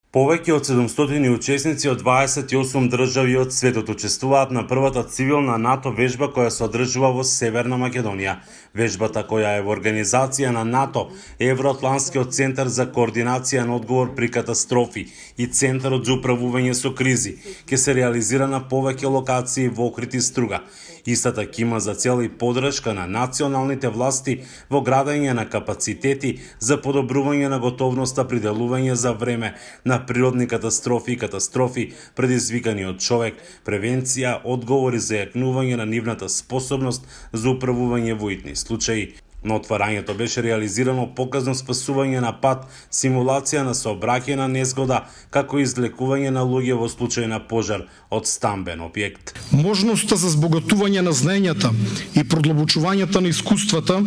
Повеќе од 700 учесници од 28 држави од светот учествуваат на првата цивилна НАТО вежба која се одржува во Северна Македонија. Вежбата, која е во организација на НАТО, Евроатлантскиот центар за координација на одговор при катастрофи и Центарот за управување со кризи, ќе се реализира на повеќе локации во Охрид и Струга. Истата ќе има за цел и подршка на националните власти во градење на капацитети за подобрување на готовноста при делување за време на природни катастрофи и катастрофи предизвикани од човек, превенција, одговори за јакнување на нивната способност за управување во итни случаи. На отварањето беше реализирано показно спасување на пат, симулација на сообраќајна незгода, како и излекување на луѓе во случај на пожар од стамбен објект. Можноста за збогатување на знаењата и продлабочувањето на искуствата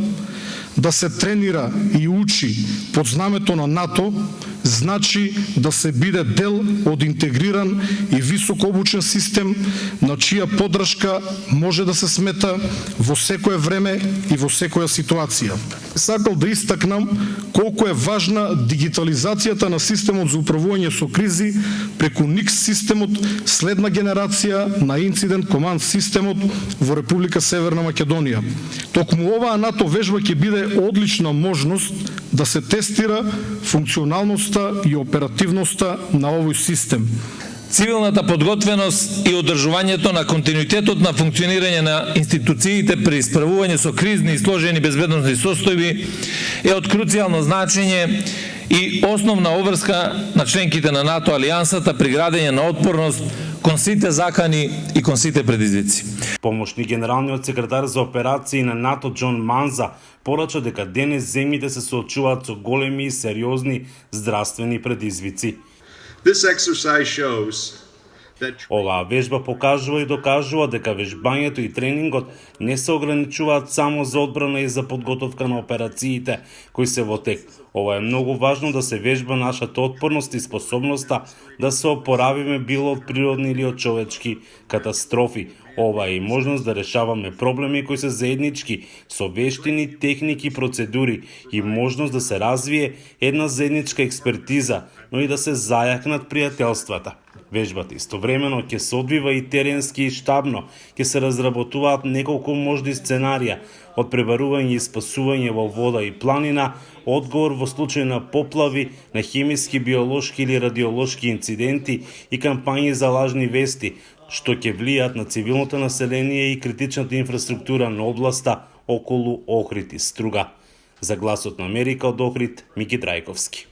да се тренира и учи под знамето на НАТО значи да се биде дел од интегриран и високо обучен систем на чија поддршка може да се смета во секое време и во секоја ситуација. Сакал да истакнам колку е важна дигитализацијата на системот за управување со кризи преку НИКС системот, следна генерација на инцидент команд системот во Република Северна Македонија. Токму оваа НАТО вежба ќе биде одлична можност да се тестира функционалноста и оперативноста на овој систем. Цивилната подготвеност и одржувањето на континуитетот на функционирање на институциите при справување со кризни и сложени безбедносни состојби е од круцијално значење и основна обврска на членките на НАТО алијансата при градење на отпорност кон сите закани и кон сите предизвици. Помошни генералниот секретар за операции на НАТО Џон Манза порача дека денес земјите се соочуваат со големи и сериозни здравствени предизвици. Оваа вежба покажува и докажува дека вежбањето и тренингот не се ограничуваат само за одбрана и за подготовка на операциите кои се во тек. Ова е многу важно да се вежба нашата отпорност и способноста да се опоравиме било од природни или од човечки катастрофи. Ова е и можност да решаваме проблеми кои се заеднички со вештини, техники и процедури и можност да се развие една заедничка експертиза, но и да се зајакнат пријателствата. Вежбата истовремено ќе се одвива и теренски и штабно, ќе се разработуваат неколку можни сценарија, од пребарување и спасување во вода и планина, одговор во случај на поплави, на хемиски, биолошки или радиолошки инциденти и кампањи за лажни вести, што ќе влијат на цивилното население и критичната инфраструктура на областа околу Охрид и Струга. За Гласот на Америка од Охрид, Мики Трајковски.